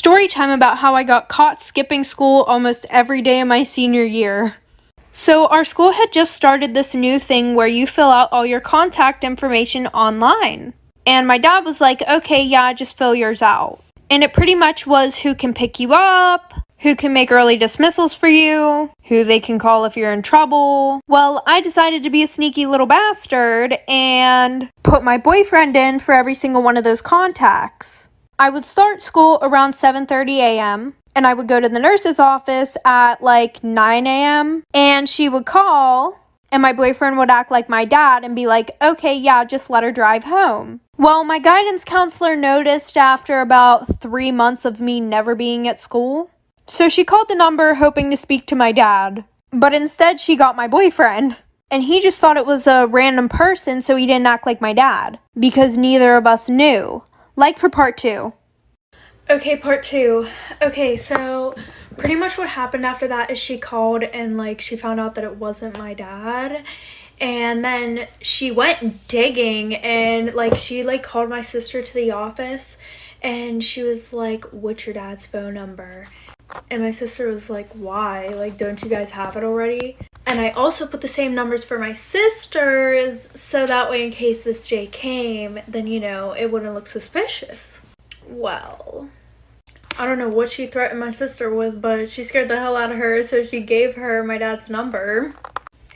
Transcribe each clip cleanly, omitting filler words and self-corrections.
Story time about how I got caught skipping school almost every day of my senior year. So our school had just started this new thing where you fill out all your contact information online. And my dad was like, okay, yeah, just fill yours out. And it pretty much was who can pick you up, who can make early dismissals for you, who they can call if you're in trouble. Well, I decided to be a sneaky little bastard and put my boyfriend in for every single one of those contacts. I would start school around 7:30 a.m. and I would go to the nurse's office at like 9 a.m. and she would call and my boyfriend would act like my dad and be like, okay, yeah, just let her drive home. Well, my guidance counselor noticed after about 3 months of me never being at school. So she called the number hoping to speak to my dad, but instead she got my boyfriend. And he just thought it was a random person, so he didn't act like my dad, because neither of us knew. Like for part 2. Okay, part 2. Okay, so pretty much what happened after that is she called and like she found out that it wasn't my dad. And then she went digging and like she like called my sister to the office and she was like, what's your dad's phone number? And my sister was like, why? Like, don't you guys have it already? And I also put the same numbers for my sisters so that way in case this day came, then, you know, it wouldn't look suspicious. Well, I don't know what she threatened my sister with, but she scared the hell out of her, so she gave her my dad's number.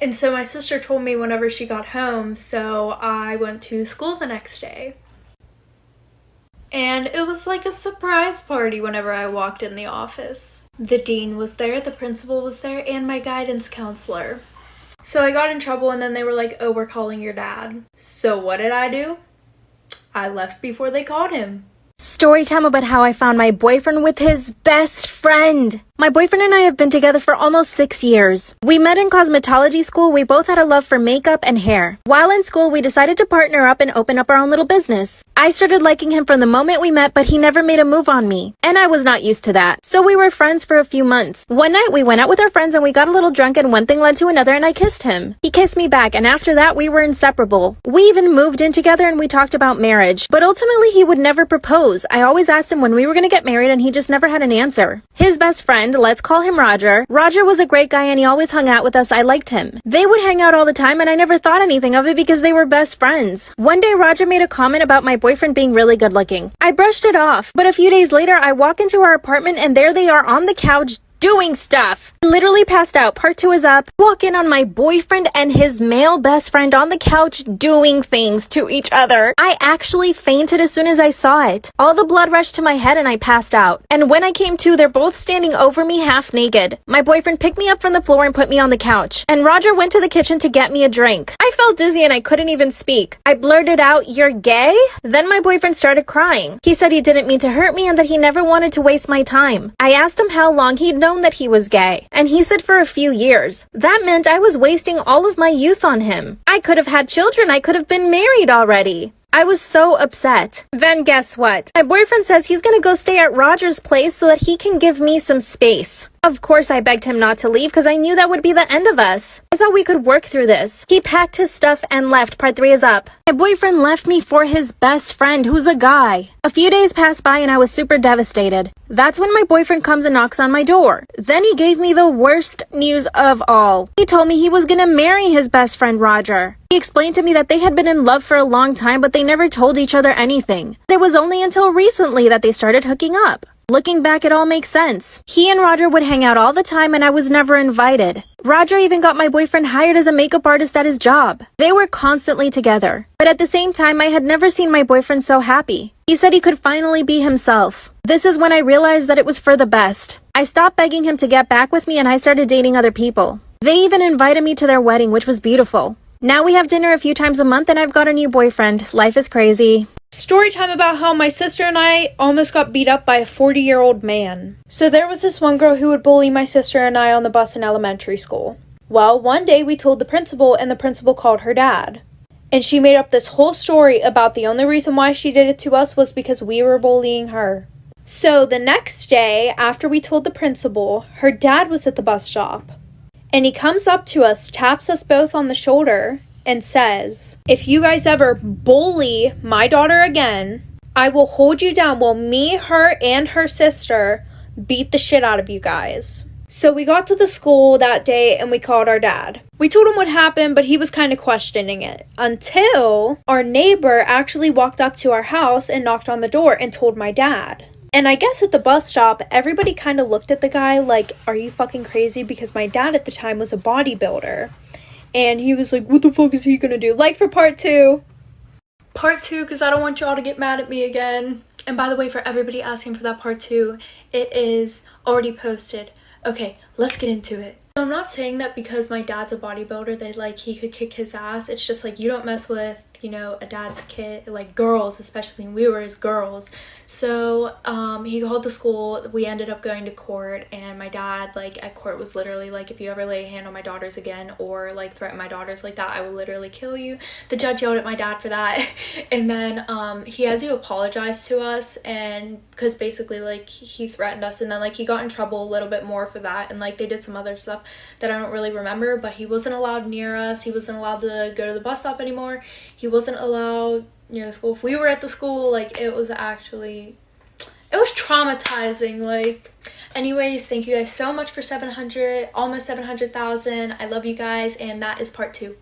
And so my sister told me whenever she got home, so I went to school the next day. And it was like a surprise party whenever I walked in the office. The dean was there, the principal was there, and my guidance counselor. So I got in trouble and then they were like, oh, we're calling your dad. So what did I do? I left before they called him. Story time about how I found my boyfriend with his best friend. My boyfriend and I have been together for almost 6 years. We met in cosmetology school. We both had a love for makeup and hair. While in school, we decided to partner up and open up our own little business. I started liking him from the moment we met, but he never made a move on me. And I was not used to that. So we were friends for a few months. One night, we went out with our friends and we got a little drunk and one thing led to another and I kissed him. He kissed me back and after that, we were inseparable. We even moved in together and we talked about marriage. But ultimately, he would never propose. I always asked him when we were going to get married and he just never had an answer. His best friend, let's call him Roger. Roger was a great guy and he always hung out with us. I liked him. They would hang out all the time and I never thought anything of it because they were best friends. One day Roger made a comment about my boyfriend being really good looking. I brushed it off, but a few days later I walk into our apartment and there they are on the couch doing stuff. Literally passed out. Part 2 is up. Walk in on my boyfriend and his male best friend on the couch doing things to each other. I actually fainted as soon as I saw it. All the blood rushed to my head and I passed out. And when I came to, they're both standing over me half naked. My boyfriend picked me up from the floor and put me on the couch. And Roger went to the kitchen to get me a drink. I felt dizzy and I couldn't even speak. I blurted out, "You're gay?" Then my boyfriend started crying. He said he didn't mean to hurt me and that he never wanted to waste my time. I asked him how long he'd known that he was gay, and he said for a few years. That meant I was wasting all of my youth on him. I could have had children. I could have been married already. I was so upset. Then guess what? My boyfriend says he's gonna go stay at Roger's place so that he can give me some space. Of course, I begged him not to leave because I knew that would be the end of us. I thought we could work through this. He packed his stuff and left. Part 3 is up. My boyfriend left me for his best friend, who's a guy. A few days passed by and I was super devastated. That's when my boyfriend comes and knocks on my door. Then he gave me the worst news of all. He told me he was gonna marry his best friend, Roger. He explained to me that they had been in love for a long time, but they never told each other anything. It was only until recently that they started hooking up. Looking back, it all makes sense. He and Roger would hang out all the time and I was never invited. Roger even got my boyfriend hired as a makeup artist at his job. They were constantly together. But at the same time, I had never seen my boyfriend so happy. He said he could finally be himself. This is when I realized that it was for the best. I stopped begging him to get back with me and I started dating other people. They even invited me to their wedding, which was beautiful. Now we have dinner a few times a month and I've got a new boyfriend. Life is crazy. Story time about how my sister and I almost got beat up by a 40-year-old man. So there was this one girl who would bully my sister and I on the bus in elementary school. Well, one day we told the principal and the principal called her dad. And she made up this whole story about the only reason why she did it to us was because we were bullying her. So the next day, after we told the principal, her dad was at the bus stop. And he comes up to us, taps us both on the shoulder, and says, if you guys ever bully my daughter again, I will hold you down while me, her, and her sister beat the shit out of you guys. So we got to the school that day and we called our dad. We told him what happened, but he was kind of questioning it until our neighbor actually walked up to our house and knocked on the door and told my dad. And I guess at the bus stop, everybody kind of looked at the guy like, are you fucking crazy? Because my dad at the time was a bodybuilder. And he was like, what the fuck is he gonna do? Like for part 2. Part 2, because I don't want y'all to get mad at me again. And by the way, for everybody asking for that part 2, it is already posted. Okay, let's get into it. So I'm not saying that because my dad's a bodybuilder that like he could kick his ass. It's just like you don't mess with, you know, a dad's kid, like girls, especially when we were as girls. So he called the school. We ended up going to court, and my dad like at court was literally like, if you ever lay a hand on my daughters again or like threaten my daughters like that, I will literally kill you. The judge yelled at my dad for that. And then he had to apologize to us, and because basically like he threatened us, and then like he got in trouble a little bit more for that, and like they did some other stuff that I don't really remember. But he wasn't allowed near us. He wasn't allowed to go to the bus stop anymore. He wasn't allowed near the school. If we were at the school, like it was traumatizing. Like, anyways, thank you guys so much for 700, almost 700,000. I love you guys, and that is part 2.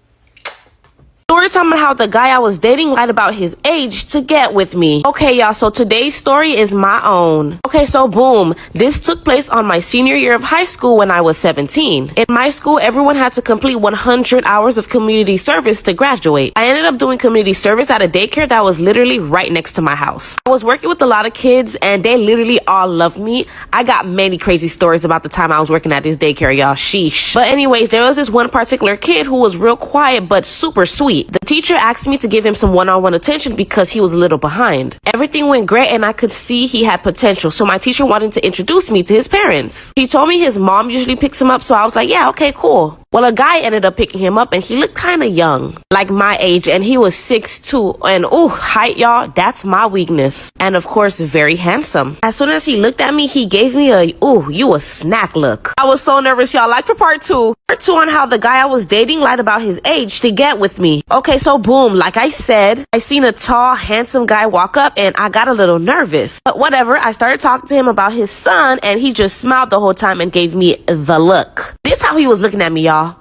Storytime on how the guy I was dating lied about his age to get with me. Okay, y'all, so today's story is my own. Okay, so boom. This took place on my senior year of high school when I was 17. In my school, everyone had to complete 100 hours of community service to graduate. I ended up doing community service at a daycare that was literally right next to my house. I was working with a lot of kids, and they literally all loved me. I got many crazy stories about the time I was working at this daycare, y'all. Sheesh. But anyways, there was this one particular kid who was real quiet but super sweet. The teacher asked me to give him some one-on-one attention because he was a little behind. Everything went great, and I could see he had potential, so my teacher wanted to introduce me to his parents. He told me his mom usually picks him up, so I was like, yeah, okay, cool. Well, a guy ended up picking him up, and he looked kind of young, like my age, and he was 6'2", and ooh, height, y'all, that's my weakness. And of course, very handsome. As soon as he looked at me, he gave me a, ooh, you a snack look. I was so nervous, y'all. Like for part 2. Part 2 on how the guy I was dating lied about his age to get with me. Okay, so boom, like I said, I seen a tall, handsome guy walk up, and I got a little nervous. But whatever, I started talking to him about his son, and he just smiled the whole time and gave me the look. This how he was looking at me, y'all.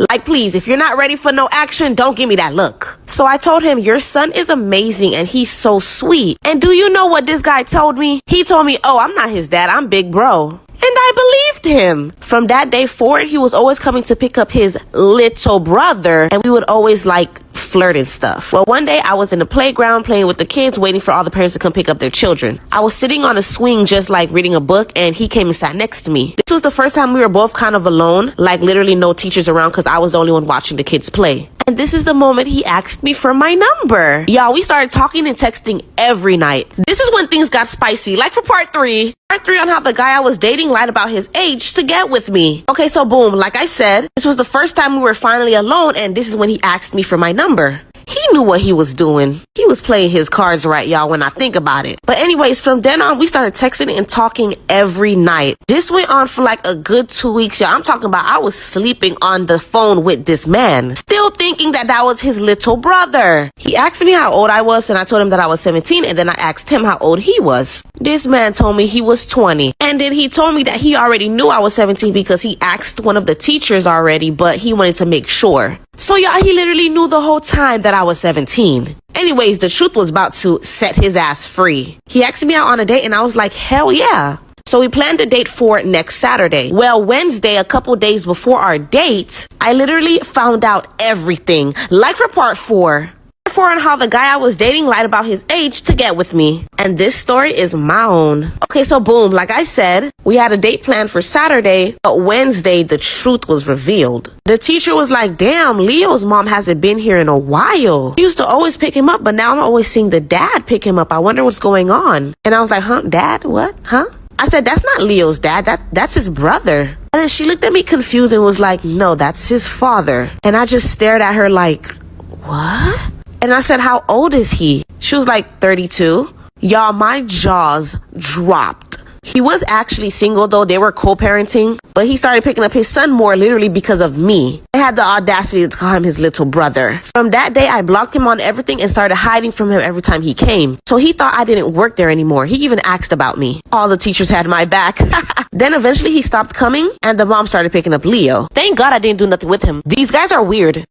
Like, please, if you're not ready for no action, don't give me that look. So I told him, your son is amazing and he's so sweet. And do you know what this guy told me? He told me, oh, I'm not his dad, I'm big bro. And I believed him. From that day forward, he was always coming to pick up his little brother, and we would always like flirt and stuff. Well, one day I was in the playground playing with the kids, waiting for all the parents to come pick up their children. I was sitting on a swing just like reading a book, and he came and sat next to me. This was the first time we were both kind of alone, like literally no teachers around, because I was the only one watching the kids play. And this is the moment he asked me for my number. Y'all, we started talking and texting every night. This is when things got spicy, like for part 3. Part 3 on how the guy I was dating lied about his age to get with me. Okay, so boom, like I said, this was the first time we were finally alone, and this is when he asked me for my number. He knew what he was doing. He was playing his cards right, y'all, when I think about it. But anyways, from then on, we started texting and talking every night. This went on for like a good 2 weeks, y'all. I'm talking about I was sleeping on the phone with this man, still thinking that that was his little brother. He asked me how old I was, and I told him that I was 17, and then I asked him how old he was. This man told me he was 20. And then he told me that he already knew I was 17 because he asked one of the teachers already, but he wanted to make sure. So y'all, he literally knew the whole time that I was 17. Anyways, the truth was about to set his ass free. He asked me out on a date, and I was like, hell yeah. So we planned a date for next Saturday. Well, Wednesday, a couple days before our date, I literally found out everything. Like for part 4. On how the guy I was dating lied about his age to get with me. And this story is my own. Okay, so boom, like I said, we had a date planned for Saturday, but Wednesday, the truth was revealed. The teacher was like, damn, Leo's mom hasn't been here in a while. She used to always pick him up, but now I'm always seeing the dad pick him up. I wonder what's going on. And I was like, huh, dad, what, huh? I said, that's not Leo's dad, that's his brother. And then she looked at me confused and was like, no, that's his father. And I just stared at her like, what? And I said, how old is he? She was like 32. Y'all, my jaws dropped. He was actually single though, they were co-parenting, but he started picking up his son more literally because of me. I had the audacity to call him his little brother. From that day, I blocked him on everything and started hiding from him every time he came. So he thought I didn't work there anymore. He even asked about me. All the teachers had my back. Then eventually he stopped coming and the mom started picking up Leo. Thank God I didn't do nothing with him. These guys are weird.